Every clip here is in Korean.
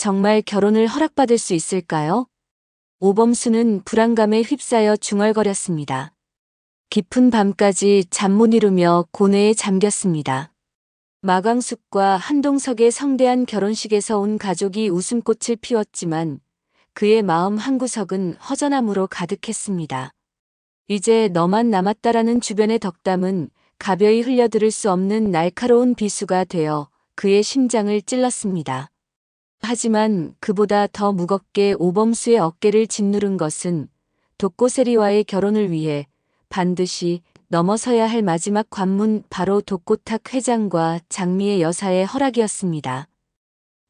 정말 결혼을 허락받을 수 있을까요? 오범수는 불안감에 휩싸여 중얼거렸습니다. 깊은 밤까지 잠 못 이루며 고뇌에 잠겼습니다. 마광숙과 한동석의 성대한 결혼식에서 온 가족이 웃음꽃을 피웠지만 그의 마음 한구석은 허전함으로 가득했습니다. 이제 너만 남았다라는 주변의 덕담은 가벼이 흘려들을 수 없는 날카로운 비수가 되어 그의 심장을 찔렀습니다. 하지만 그보다 더 무겁게 오범수의 어깨를 짓누른 것은 독고세리와의 결혼을 위해 반드시 넘어서야 할 마지막 관문, 바로 독고탁 회장과 장미의 여사의 허락이었습니다.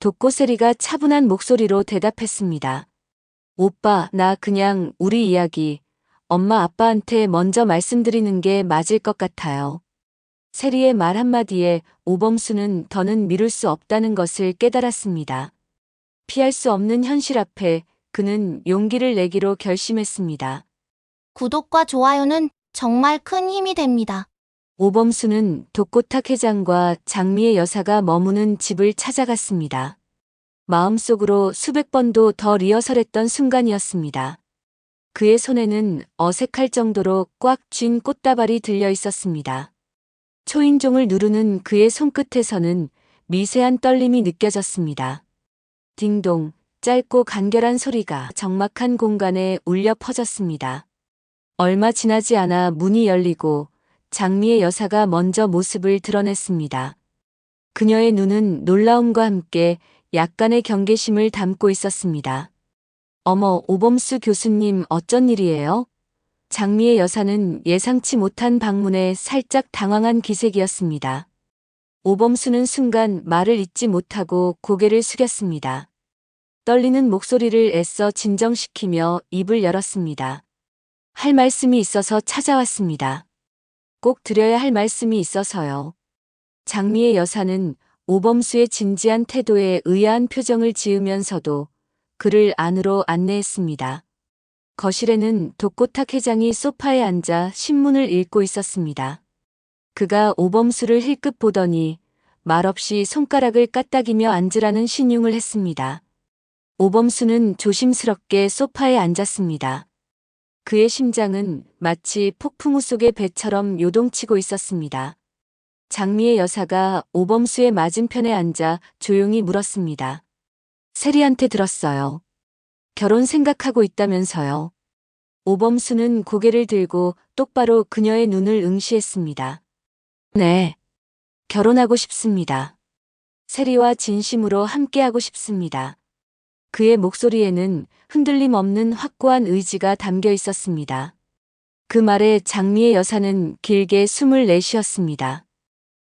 독고세리가 차분한 목소리로 대답했습니다. 오빠, 나 그냥 우리 이야기 엄마 아빠한테 먼저 말씀드리는 게 맞을 것 같아요. 세리의 말 한마디에 오범수는 더는 미룰 수 없다는 것을 깨달았습니다. 피할 수 없는 현실 앞에 그는 용기를 내기로 결심했습니다. 구독과 좋아요는 정말 큰 힘이 됩니다. 오범수는 독고탁 회장과 장미의 여사가 머무는 집을 찾아갔습니다. 마음속으로 수백 번도 더 리허설했던 순간이었습니다. 그의 손에는 어색할 정도로 꽉 쥔 꽃다발이 들려 있었습니다. 초인종을 누르는 그의 손끝에서는 미세한 떨림이 느껴졌습니다. 딩동, 짧고 간결한 소리가 적막한 공간에 울려 퍼졌습니다. 얼마 지나지 않아 문이 열리고 장미의 여사가 먼저 모습을 드러냈습니다. 그녀의 눈은 놀라움과 함께 약간의 경계심을 담고 있었습니다. 어머, 오범수 교수님, 어쩐 일이에요? 장미의 여사는 예상치 못한 방문에 살짝 당황한 기색이었습니다. 오범수는 순간 말을 잇지 못하고 고개를 숙였습니다. 떨리는 목소리를 애써 진정시키며 입을 열었습니다. 할 말씀이 있어서 찾아왔습니다. 꼭 드려야 할 말씀이 있어서요. 장미의 여사는 오범수의 진지한 태도에 의아한 표정을 지으면서도 그를 안으로 안내했습니다. 거실에는 독고탁 회장이 소파에 앉아 신문을 읽고 있었습니다. 그가 오범수를 힐끗 보더니 말없이 손가락을 까딱이며 앉으라는 신용을 했습니다. 오범수는 조심스럽게 소파에 앉았습니다. 그의 심장은 마치 폭풍우 속의 배처럼 요동치고 있었습니다. 장미의 여사가 오범수의 맞은편에 앉아 조용히 물었습니다. 세리한테 들었어요. 결혼 생각하고 있다면서요. 오범수는 고개를 들고 똑바로 그녀의 눈을 응시했습니다. 네. 결혼하고 싶습니다. 세리와 진심으로 함께하고 싶습니다. 그의 목소리에는 흔들림 없는 확고한 의지가 담겨 있었습니다. 그 말에 장미의 여사는 길게 숨을 내쉬었습니다.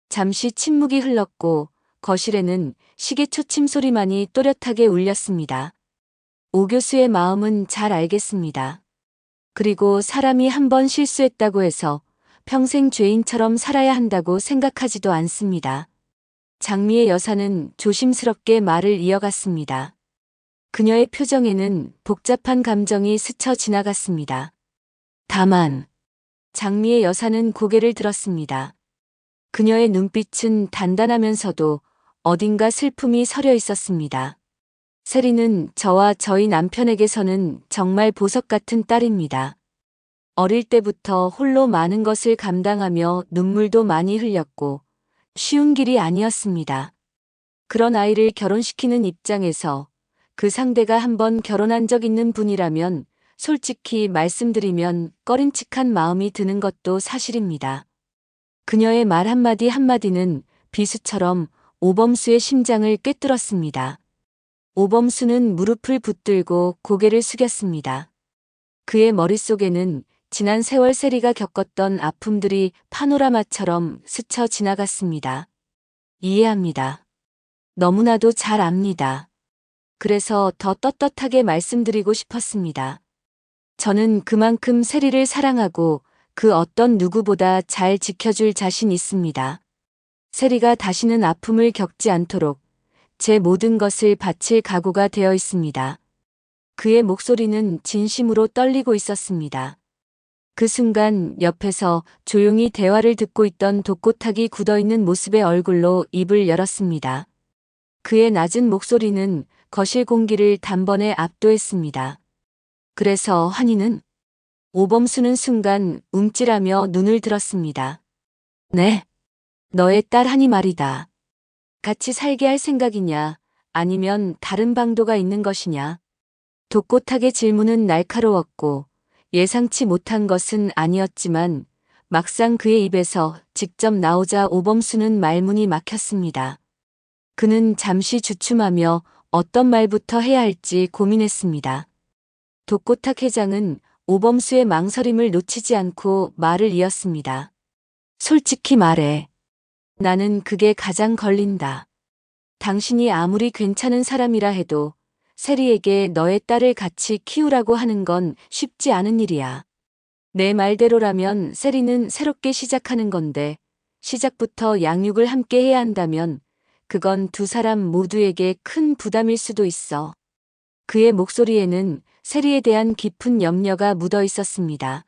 잠시 침묵이 흘렀고 거실에는 시계 초침 소리만이 또렷하게 울렸습니다. 오 교수의 마음은 잘 알겠습니다. 그리고 사람이 한 번 실수했다고 해서 평생 죄인처럼 살아야 한다고 생각하지도 않습니다. 장미의 여사는 조심스럽게 말을 이어갔습니다. 그녀의 표정에는 복잡한 감정이 스쳐 지나갔습니다. 다만 장미의 여사는 고개를 들었습니다. 그녀의 눈빛은 단단하면서도 어딘가 슬픔이 서려 있었습니다. 세리는 저와 저희 남편에게서는 정말 보석 같은 딸입니다. 어릴 때부터 홀로 많은 것을 감당하며 눈물도 많이 흘렸고 쉬운 길이 아니었습니다. 그런 아이를 결혼시키는 입장에서 그 상대가 한번 결혼한 적 있는 분이라면 솔직히 말씀드리면 꺼림칙한 마음이 드는 것도 사실입니다. 그녀의 말 한마디 한마디는 비수처럼 오범수의 심장을 꿰뚫었습니다. 오범수는 무릎을 붙들고 고개를 숙였습니다. 그의 머릿속에는 지난 세월 세리가 겪었던 아픔들이 파노라마처럼 스쳐 지나갔습니다. 이해합니다. 너무나도 잘 압니다. 그래서 더 떳떳하게 말씀드리고 싶었습니다. 저는 그만큼 세리를 사랑하고 그 어떤 누구보다 잘 지켜줄 자신 있습니다. 세리가 다시는 아픔을 겪지 않도록 제 모든 것을 바칠 각오가 되어 있습니다. 그의 목소리는 진심으로 떨리고 있었습니다. 그 순간 옆에서 조용히 대화를 듣고 있던 독고탁이 굳어있는 모습의 얼굴로 입을 열었습니다. 그의 낮은 목소리는 거실 공기를 단번에 압도했습니다. 그래서 환희는? 오범수는 순간 움찔하며 눈을 들었습니다. 네. 너의 딸 한이 말이다. 같이 살게 할 생각이냐, 아니면 다른 방도가 있는 것이냐. 독고탁의 질문은 날카로웠고 예상치 못한 것은 아니었지만 막상 그의 입에서 직접 나오자 오범수는 말문이 막혔습니다. 그는 잠시 주춤하며 어떤 말부터 해야 할지 고민했습니다. 독고탁 회장은 오범수의 망설임을 놓치지 않고 말을 이었습니다. 솔직히 말해. 나는 그게 가장 걸린다. 당신이 아무리 괜찮은 사람이라 해도 세리에게 너의 딸을 같이 키우라고 하는 건 쉽지 않은 일이야. 내 말대로라면 세리는 새롭게 시작하는 건데 시작부터 양육을 함께 해야 한다면 그건 두 사람 모두에게 큰 부담일 수도 있어. 그의 목소리에는 세리에 대한 깊은 염려가 묻어 있었습니다.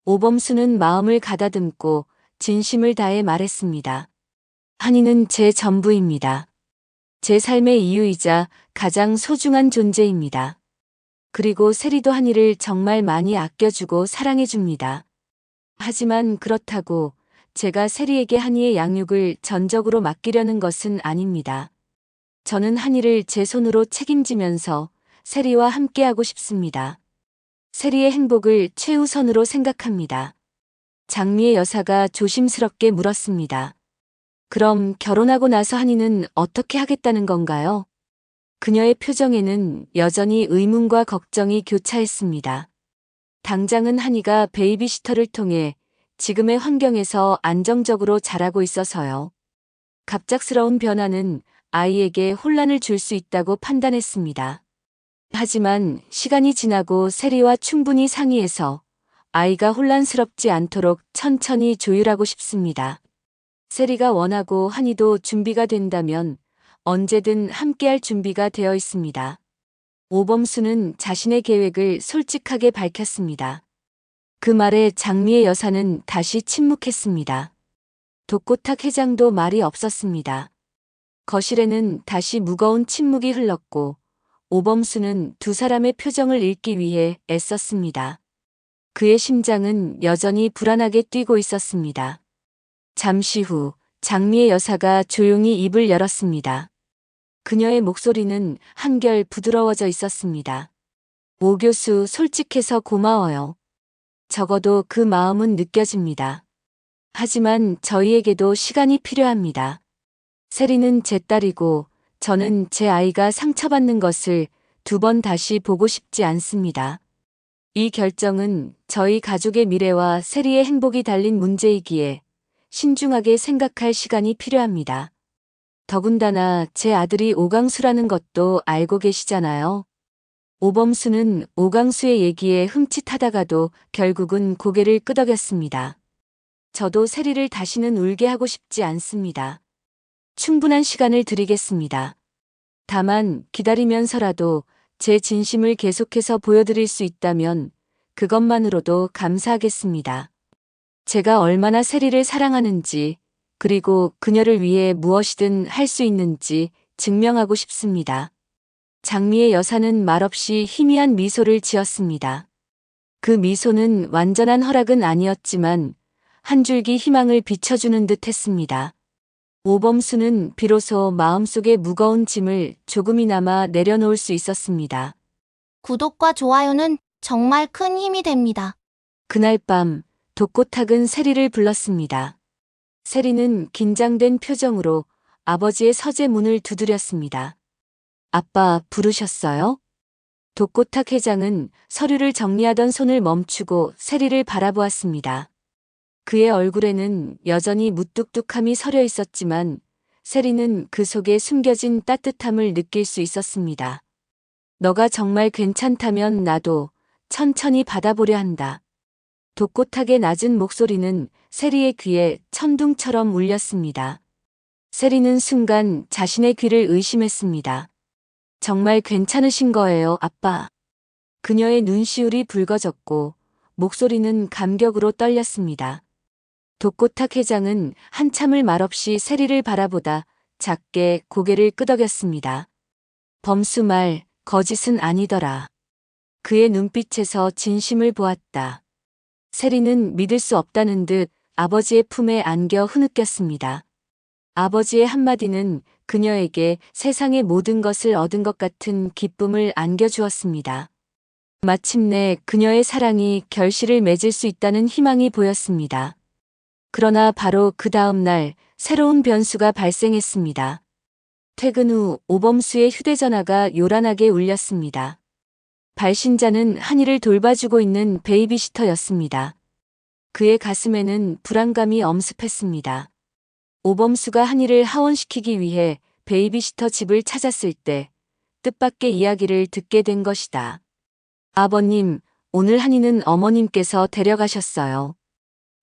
오범수는 마음을 가다듬고 진심을 다해 말했습니다. 한이는 제 전부입니다. 제 삶의 이유이자 가장 소중한 존재입니다. 그리고 세리도 한이를 정말 많이 아껴주고 사랑해줍니다. 하지만 그렇다고 제가 세리에게 한이의 양육을 전적으로 맡기려는 것은 아닙니다. 저는 한이를 제 손으로 책임지면서 세리와 함께하고 싶습니다. 세리의 행복을 최우선으로 생각합니다. 장미의 여사가 조심스럽게 물었습니다. 그럼 결혼하고 나서 한이는 어떻게 하겠다는 건가요? 그녀의 표정에는 여전히 의문과 걱정이 교차했습니다. 당장은 한이가 베이비시터를 통해 지금의 환경에서 안정적으로 자라고 있어서요. 갑작스러운 변화는 아이에게 혼란을 줄 수 있다고 판단했습니다. 하지만 시간이 지나고 세리와 충분히 상의해서 아이가 혼란스럽지 않도록 천천히 조율하고 싶습니다. 세리가 원하고 한이도 준비가 된다면 언제든 함께할 준비가 되어 있습니다. 오범수는 자신의 계획을 솔직하게 밝혔습니다. 그 말에 장미의 여사는 다시 침묵했습니다. 독고탁 회장도 말이 없었습니다. 거실에는 다시 무거운 침묵이 흘렀고 오범수는 두 사람의 표정을 읽기 위해 애썼습니다. 그의 심장은 여전히 불안하게 뛰고 있었습니다. 잠시 후 장미의 여사가 조용히 입을 열었습니다. 그녀의 목소리는 한결 부드러워져 있었습니다. 오 교수 솔직해서 고마워요. 적어도 그 마음은 느껴집니다. 하지만 저희에게도 시간이 필요합니다. 세리는 제 딸이고 저는 제 아이가 상처받는 것을 두 번 다시 보고 싶지 않습니다. 이 결정은 저희 가족의 미래와 세리의 행복이 달린 문제이기에 신중하게 생각할 시간이 필요합니다. 더군다나 제 아들이 오강수라는 것도 알고 계시잖아요. 오범수는 오강수의 얘기에 흠칫하다가도 결국은 고개를 끄덕였습니다. 저도 세리를 다시는 울게 하고 싶지 않습니다. 충분한 시간을 드리겠습니다. 다만 기다리면서라도 제 진심을 계속해서 보여드릴 수 있다면 그것만으로도 감사하겠습니다. 제가 얼마나 세리를 사랑하는지 그리고 그녀를 위해 무엇이든 할 수 있는지 증명하고 싶습니다. 장미의 여사는 말없이 희미한 미소를 지었습니다. 그 미소는 완전한 허락은 아니었지만 한 줄기 희망을 비춰주는 듯 했습니다. 오범수는 비로소 마음속의 무거운 짐을 조금이나마 내려놓을 수 있었습니다. 구독과 좋아요는 정말 큰 힘이 됩니다. 그날 밤 독고탁은 세리를 불렀습니다. 세리는 긴장된 표정으로 아버지의 서재 문을 두드렸습니다. 아빠 부르셨어요? 독고탁 회장은 서류를 정리하던 손을 멈추고 세리를 바라보았습니다. 그의 얼굴에는 여전히 무뚝뚝함이 서려 있었지만 세리는 그 속에 숨겨진 따뜻함을 느낄 수 있었습니다. 너가 정말 괜찮다면 나도 천천히 받아보려 한다. 독고탁의 낮은 목소리는 세리의 귀에 천둥처럼 울렸습니다. 세리는 순간 자신의 귀를 의심했습니다. 정말 괜찮으신 거예요, 아빠. 그녀의 눈시울이 붉어졌고 목소리는 감격으로 떨렸습니다. 독고탁 회장은 한참을 말없이 세리를 바라보다 작게 고개를 끄덕였습니다. 범수 말, 거짓은 아니더라. 그의 눈빛에서 진심을 보았다. 세리는 믿을 수 없다는 듯 아버지의 품에 안겨 흐느꼈습니다. 아버지의 한마디는 그녀에게 세상의 모든 것을 얻은 것 같은 기쁨을 안겨주었습니다. 마침내 그녀의 사랑이 결실을 맺을 수 있다는 희망이 보였습니다. 그러나 바로 그 다음 날 새로운 변수가 발생했습니다. 퇴근 후 오범수의 휴대전화가 요란하게 울렸습니다. 발신자는 한이를 돌봐주고 있는 베이비시터였습니다. 그의 가슴에는 불안감이 엄습했습니다. 오범수가 한이를 하원시키기 위해 베이비시터 집을 찾았을 때 뜻밖의 이야기를 듣게 된 것이다. 아버님, 오늘 한이는 어머님께서 데려가셨어요.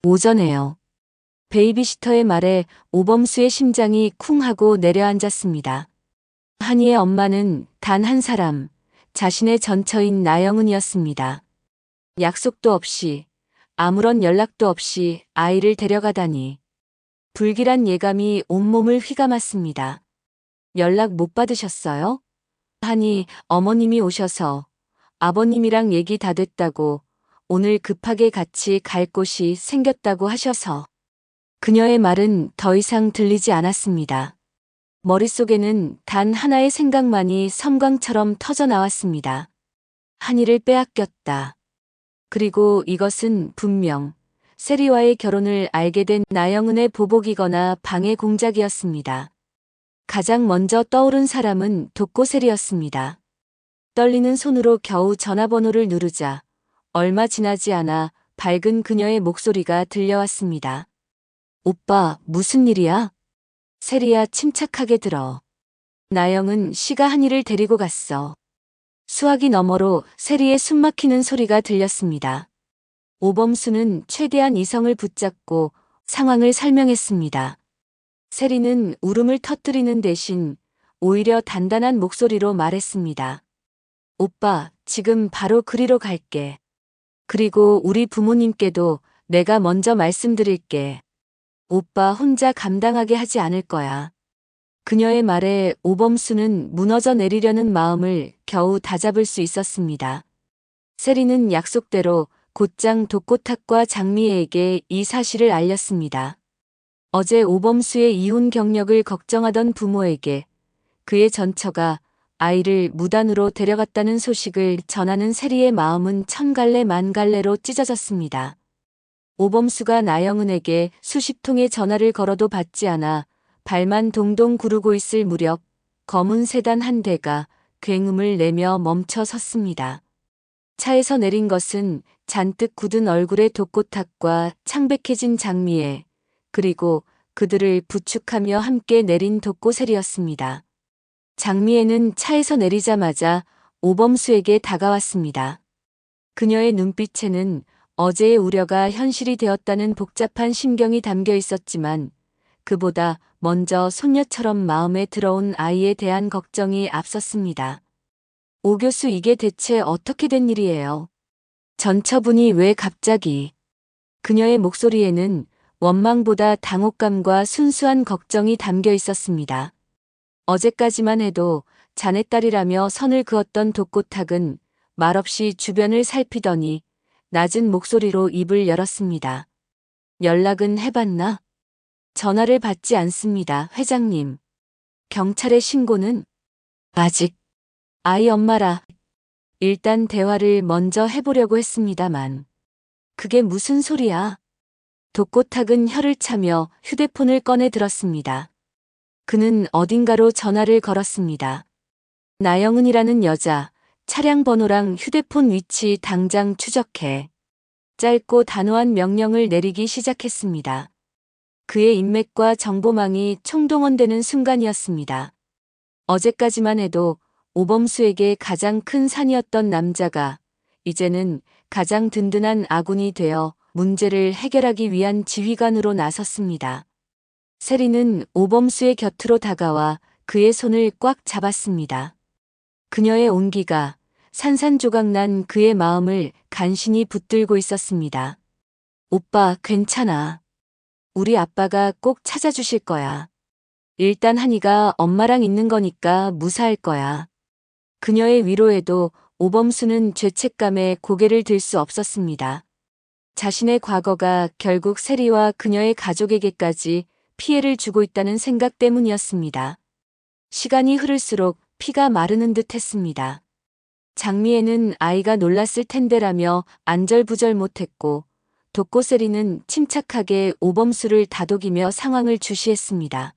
오전에요. 베이비시터의 말에 오범수의 심장이 쿵 하고 내려앉았습니다. 한이의 엄마는 단 한 사람, 자신의 전처인 나영은이었습니다. 약속도 없이, 아무런 연락도 없이 아이를 데려가다니. 불길한 예감이 온몸을 휘감았습니다. 연락 못 받으셨어요? 하니 어머님이 오셔서 아버님이랑 얘기 다 됐다고 오늘 급하게 같이 갈 곳이 생겼다고 하셔서. 그녀의 말은 더 이상 들리지 않았습니다. 머릿속에는 단 하나의 생각만이 섬광처럼 터져 나왔습니다. 한이를 빼앗겼다. 그리고 이것은 분명 세리와의 결혼을 알게 된 나영은의 보복이거나 방해 공작이었습니다. 가장 먼저 떠오른 사람은 독고세리였습니다. 떨리는 손으로 겨우 전화번호를 누르자 얼마 지나지 않아 밝은 그녀의 목소리가 들려왔습니다. 오빠, 무슨 일이야? 세리야 침착하게 들어. 나영은 씨가 한이를 데리고 갔어. 수화기 너머로 세리의 숨막히는 소리가 들렸습니다. 오범수는 최대한 이성을 붙잡고 상황을 설명했습니다. 세리는 울음을 터뜨리는 대신 오히려 단단한 목소리로 말했습니다. 오빠, 지금 바로 그리로 갈게. 그리고 우리 부모님께도 내가 먼저 말씀드릴게. 오빠 혼자 감당하게 하지 않을 거야. 그녀의 말에 오범수는 무너져 내리려는 마음을 겨우 다잡을 수 있었습니다. 세리는 약속대로 곧장 독고탁과 장미애에게 이 사실을 알렸습니다. 어제 오범수의 이혼 경력을 걱정하던 부모에게 그의 전처가 아이를 무단으로 데려갔다는 소식을 전하는 세리의 마음은 천갈래 만갈래로 찢어졌습니다. 오범수가 나영은에게 수십 통의 전화를 걸어도 받지 않아 발만 동동 구르고 있을 무렵 검은 세단 한 대가 굉음을 내며 멈춰 섰습니다. 차에서 내린 것은 잔뜩 굳은 얼굴의 독고탁과 창백해진 장미애, 그리고 그들을 부축하며 함께 내린 독고세리였습니다. 장미애는 차에서 내리자마자 오범수에게 다가왔습니다. 그녀의 눈빛에는 어제의 우려가 현실이 되었다는 복잡한 심경이 담겨 있었지만 그보다 먼저 손녀처럼 마음에 들어온 아이에 대한 걱정이 앞섰습니다. 오 교수, 이게 대체 어떻게 된 일이에요? 전처분이 왜 갑자기? 그녀의 목소리에는 원망보다 당혹감과 순수한 걱정이 담겨 있었습니다. 어제까지만 해도 자네 딸이라며 선을 그었던 독고탁은 말없이 주변을 살피더니 낮은 목소리로 입을 열었습니다. 연락은 해봤나? 전화를 받지 않습니다, 회장님. 경찰에 신고는? 아직. 아이 엄마라. 일단 대화를 먼저 해보려고 했습니다만. 그게 무슨 소리야? 독고탁은 혀를 차며 휴대폰을 꺼내 들었습니다. 그는 어딘가로 전화를 걸었습니다. 나영은이라는 여자, 차량 번호랑 휴대폰 위치 당장 추적해. 짧고 단호한 명령을 내리기 시작했습니다. 그의 인맥과 정보망이 총동원되는 순간이었습니다. 어제까지만 해도 오범수에게 가장 큰 산이었던 남자가 이제는 가장 든든한 아군이 되어 문제를 해결하기 위한 지휘관으로 나섰습니다. 세리는 오범수의 곁으로 다가와 그의 손을 꽉 잡았습니다. 그녀의 온기가 산산조각난 그의 마음을 간신히 붙들고 있었습니다. 오빠, 괜찮아. 우리 아빠가 꼭 찾아주실 거야. 일단 한이가 엄마랑 있는 거니까 무사할 거야. 그녀의 위로에도 오범수는 죄책감에 고개를 들 수 없었습니다. 자신의 과거가 결국 세리와 그녀의 가족에게까지 피해를 주고 있다는 생각 때문이었습니다. 시간이 흐를수록 피가 마르는 듯 했습니다. 장미애는 아이가 놀랐을 텐데라며 안절부절 못했고, 독고세리는 침착하게 오범수를 다독이며 상황을 주시했습니다.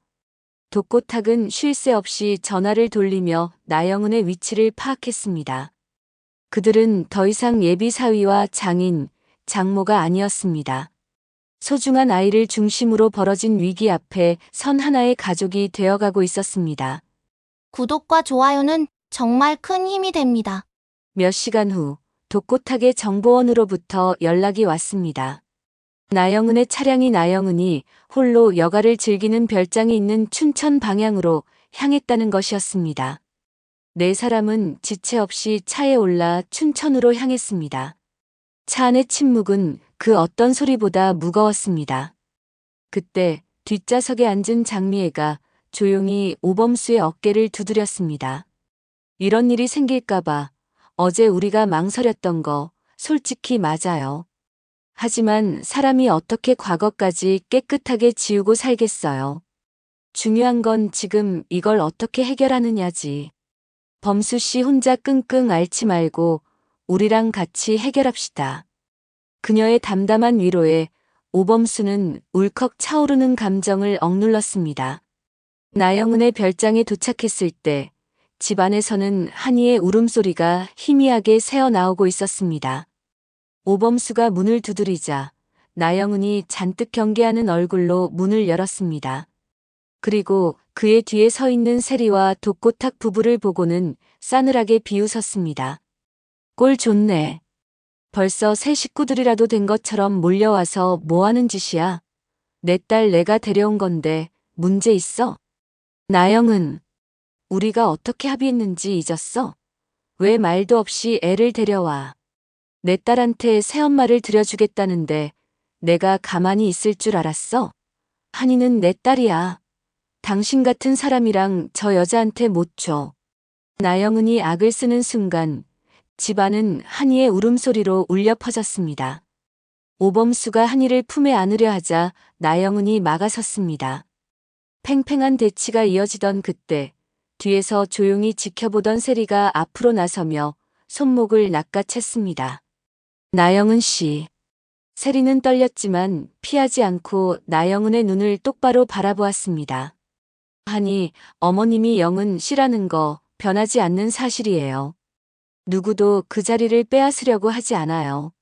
독고탁은 쉴 새 없이 전화를 돌리며 나영은의 위치를 파악했습니다. 그들은 더 이상 예비 사위와 장인, 장모가 아니었습니다. 소중한 아이를 중심으로 벌어진 위기 앞에 선 하나의 가족이 되어가고 있었습니다. 구독과 좋아요는 정말 큰 힘이 됩니다. 몇 시간 후 독고탁의 정보원으로부터 연락이 왔습니다. 나영은의 차량이 나영은이 홀로 여가를 즐기는 별장이 있는 춘천 방향으로 향했다는 것이었습니다. 네 사람은 지체 없이 차에 올라 춘천으로 향했습니다. 차 안의 침묵은 그 어떤 소리보다 무거웠습니다. 그때 뒷좌석에 앉은 장미애가 조용히 오범수의 어깨를 두드렸습니다. 이런 일이 생길까봐 어제 우리가 망설였던 거 솔직히 맞아요. 하지만 사람이 어떻게 과거까지 깨끗하게 지우고 살겠어요. 중요한 건 지금 이걸 어떻게 해결하느냐지. 범수 씨 혼자 끙끙 앓지 말고 우리랑 같이 해결합시다. 그녀의 담담한 위로에 오범수는 울컥 차오르는 감정을 억눌렀습니다. 나영은의 별장에 도착했을 때 집안에서는 한이의 울음소리가 희미하게 새어나오고 있었습니다. 오범수가 문을 두드리자 나영은이 잔뜩 경계하는 얼굴로 문을 열었습니다. 그리고 그의 뒤에 서 있는 세리와 독고탁 부부를 보고는 싸늘하게 비웃었습니다. 꼴 좋네. 벌써 새 식구들이라도 된 것처럼 몰려와서 뭐 하는 짓이야? 내 딸 내가 데려온 건데 문제 있어? 나영은, 우리가 어떻게 합의했는지 잊었어? 왜 말도 없이 애를 데려와? 내 딸한테 새엄마를 들여주겠다는데 내가 가만히 있을 줄 알았어? 한이는 내 딸이야. 당신 같은 사람이랑 저 여자한테 못 줘. 나영은이 악을 쓰는 순간 집안은 한이의 울음소리로 울려 퍼졌습니다. 오범수가 한이를 품에 안으려 하자 나영은이 막아섰습니다. 팽팽한 대치가 이어지던 그때 뒤에서 조용히 지켜보던 세리가 앞으로 나서며 손목을 낚아챘습니다. 나영은 씨. 세리는 떨렸지만 피하지 않고 나영은의 눈을 똑바로 바라보았습니다. 하니 어머님이 영은 씨라는 거 변하지 않는 사실이에요. 누구도 그 자리를 빼앗으려고 하지 않아요.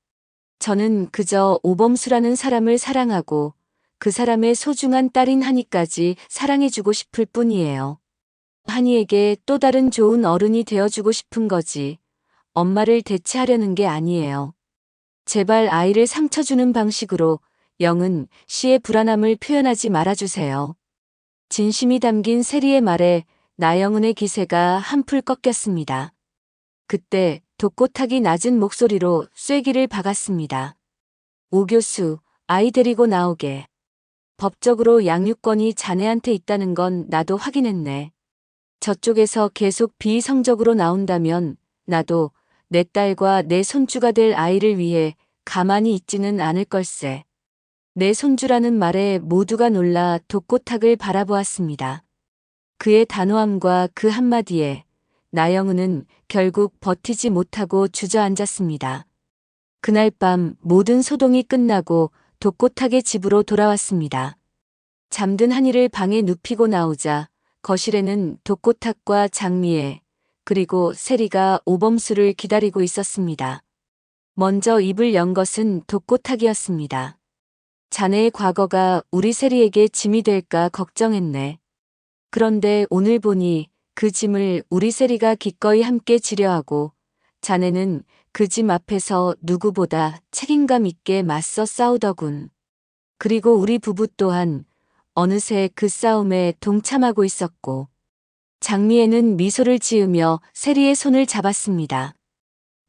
저는 그저 오범수라는 사람을 사랑하고 그 사람의 소중한 딸인 한이까지 사랑해주고 싶을 뿐이에요. 한이에게 또 다른 좋은 어른이 되어주고 싶은 거지 엄마를 대체하려는 게 아니에요. 제발 아이를 상처 주는 방식으로 영은 씨의 불안함을 표현하지 말아주세요. 진심이 담긴 세리의 말에 나영은의 기세가 한풀 꺾였습니다. 그때 독고탁이 낮은 목소리로 쐐기를 박았습니다. 오 교수, 아이 데리고 나오게. 법적으로 양육권이 자네한테 있다는 건 나도 확인했네. 저쪽에서 계속 비이성적으로 나온다면 나도 내 딸과 내 손주가 될 아이를 위해 가만히 있지는 않을 걸세. 내 손주라는 말에 모두가 놀라 독고탁을 바라보았습니다. 그의 단호함과 그 한마디에 나영은은 결국 버티지 못하고 주저앉았습니다. 그날 밤 모든 소동이 끝나고 독고탁의 집으로 돌아왔습니다. 잠든 한이를 방에 눕히고 나오자 거실에는 독고탁과 장미애 그리고 세리가 오범수를 기다리고 있었습니다. 먼저 입을 연 것은 독고탁이었습니다. 자네의 과거가 우리 세리에게 짐이 될까 걱정했네. 그런데 오늘 보니 그 짐을 우리 세리가 기꺼이 함께 지려 하고 자네는 그 짐 앞에서 누구보다 책임감 있게 맞서 싸우더군. 그리고 우리 부부 또한 어느새 그 싸움에 동참하고 있었고 장미애는 미소를 지으며 세리의 손을 잡았습니다.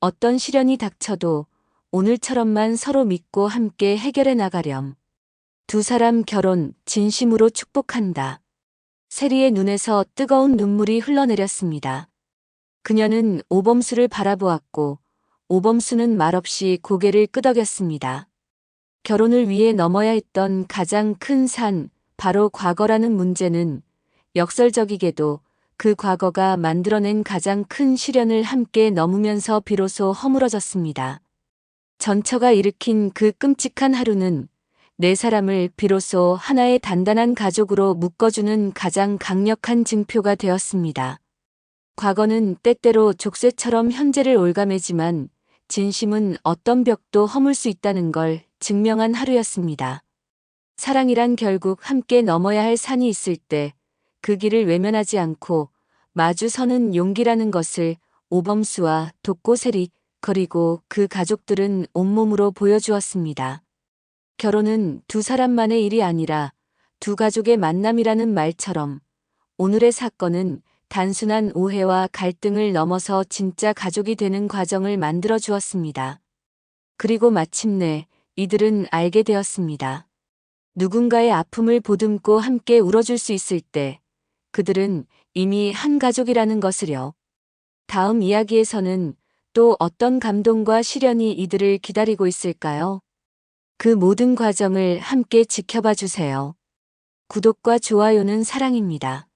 어떤 시련이 닥쳐도 오늘처럼만 서로 믿고 함께 해결해 나가렴. 두 사람 결혼 진심으로 축복한다. 세리의 눈에서 뜨거운 눈물이 흘러내렸습니다. 그녀는 오범수를 바라보았고 오범수는 말없이 고개를 끄덕였습니다. 결혼을 위해 넘어야 했던 가장 큰 산, 바로 과거라는 문제는 역설적이게도 그 과거가 만들어낸 가장 큰 시련을 함께 넘으면서 비로소 허물어졌습니다. 전처가 일으킨 그 끔찍한 하루는 네 사람을 비로소 하나의 단단한 가족으로 묶어주는 가장 강력한 증표가 되었습니다. 과거는 때때로 족쇄처럼 현재를 올가매지만 진심은 어떤 벽도 허물 수 있다는 걸 증명한 하루였습니다. 사랑이란 결국 함께 넘어야 할 산이 있을 때 그 길을 외면하지 않고 마주서는 용기라는 것을 오범수와 독고세리 그리고 그 가족들은 온몸으로 보여주었습니다. 결혼은 두 사람만의 일이 아니라 두 가족의 만남이라는 말처럼 오늘의 사건은 단순한 오해와 갈등을 넘어서 진짜 가족이 되는 과정을 만들어 주었습니다. 그리고 마침내 이들은 알게 되었습니다. 누군가의 아픔을 보듬고 함께 울어줄 수 있을 때 그들은 이미 한 가족이라는 것을요. 다음 이야기에서는 또 어떤 감동과 시련이 이들을 기다리고 있을까요? 그 모든 과정을 함께 지켜봐 주세요. 구독과 좋아요는 사랑입니다.